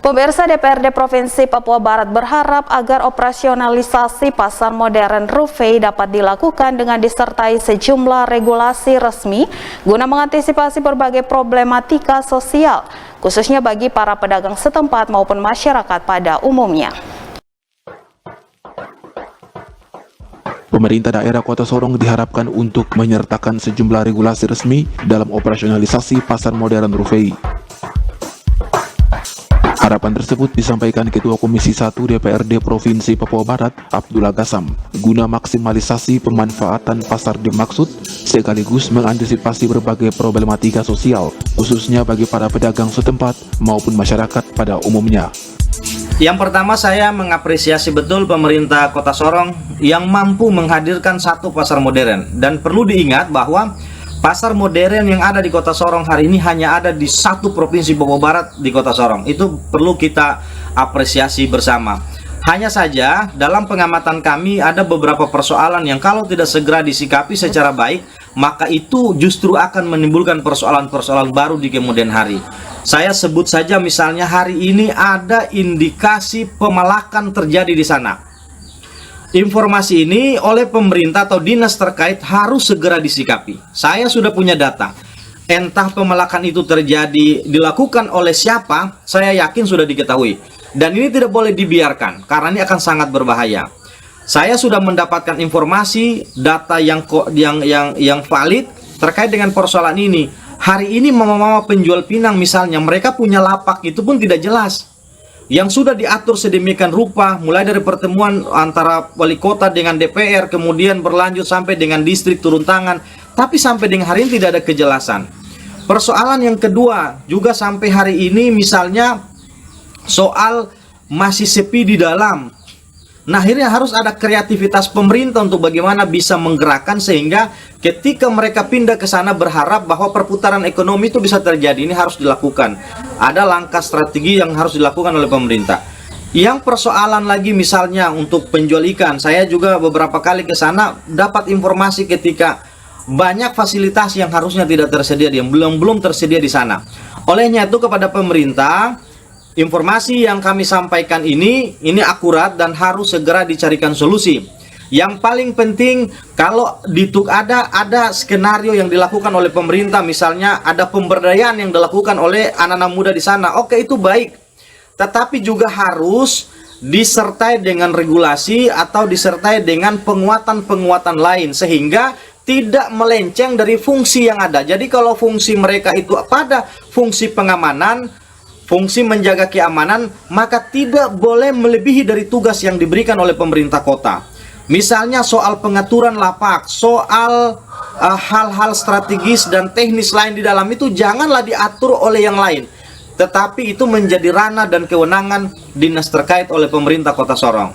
Pemirsa, DPRD Provinsi Papua Barat berharap agar operasionalisasi pasar modern Rufai dapat dilakukan dengan disertai sejumlah regulasi resmi guna mengantisipasi berbagai problematika sosial, khususnya bagi para pedagang setempat maupun masyarakat pada umumnya. Pemerintah daerah Kota Sorong diharapkan untuk menyertakan sejumlah regulasi resmi dalam operasionalisasi pasar modern Rufai. Harapan tersebut disampaikan Ketua Komisi 1 DPRD Provinsi Papua Barat, Abdullah Gassam, guna maksimalisasi pemanfaatan pasar dimaksud sekaligus mengantisipasi berbagai problematika sosial, khususnya bagi para pedagang setempat maupun masyarakat pada umumnya. Yang pertama, saya mengapresiasi betul pemerintah Kota Sorong yang mampu menghadirkan satu pasar modern. Dan perlu diingat bahwa pasar modern yang ada di Kota Sorong hari ini hanya ada di satu provinsi Papua Barat, di Kota Sorong. Itu perlu kita apresiasi bersama. Hanya saja dalam pengamatan kami ada beberapa persoalan yang kalau tidak segera disikapi secara baik, maka itu justru akan menimbulkan persoalan-persoalan baru di kemudian hari. Saya sebut saja misalnya hari ini ada indikasi pemalakan terjadi di sana. Informasi ini oleh pemerintah atau dinas terkait harus segera disikapi. Saya sudah punya data. Entah pemalakan itu terjadi dilakukan oleh siapa, saya yakin sudah diketahui. Dan ini tidak boleh dibiarkan karena ini akan sangat berbahaya. Saya sudah mendapatkan informasi data yang valid terkait dengan persoalan ini. Hari ini mama-mama penjual pinang misalnya, mereka punya lapak itu pun tidak jelas. Yang sudah diatur sedemikian rupa, mulai dari pertemuan antara wali kota dengan DPR, kemudian berlanjut sampai dengan distrik turun tangan, tapi sampai dengan hari ini tidak ada kejelasan. Persoalan yang kedua, juga sampai hari ini misalnya soal masih sepi di dalam. Nah, akhirnya harus ada kreativitas pemerintah untuk bagaimana bisa menggerakkan sehingga ketika mereka pindah ke sana berharap bahwa perputaran ekonomi itu bisa terjadi. Ini harus dilakukan. Ada langkah strategi yang harus dilakukan oleh pemerintah. Yang persoalan lagi misalnya untuk penjual ikan, saya juga beberapa kali ke sana dapat informasi ketika banyak fasilitas yang harusnya tidak tersedia, yang belum tersedia di sana. Olehnya itu kepada pemerintah, informasi yang kami sampaikan ini akurat dan harus segera dicarikan solusi. Yang paling penting kalau ada skenario yang dilakukan oleh pemerintah, misalnya ada pemberdayaan yang dilakukan oleh anak-anak muda di sana. Oke, itu baik. Tetapi juga harus disertai dengan regulasi atau disertai dengan penguatan-penguatan lain sehingga tidak melenceng dari fungsi yang ada. Jadi kalau fungsi mereka itu pada fungsi pengamanan, fungsi menjaga keamanan, maka tidak boleh melebihi dari tugas yang diberikan oleh pemerintah kota. Misalnya soal pengaturan lapak, soal hal-hal strategis dan teknis lain di dalam itu janganlah diatur oleh yang lain. Tetapi itu menjadi ranah dan kewenangan dinas terkait oleh pemerintah Kota Sorong.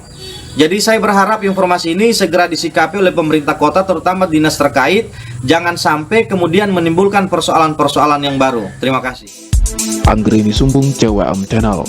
Jadi saya berharap informasi ini segera disikapi oleh pemerintah kota, terutama dinas terkait. Jangan sampai kemudian menimbulkan persoalan-persoalan yang baru. Terima kasih. Anggrini Sumbung, CWM Channel.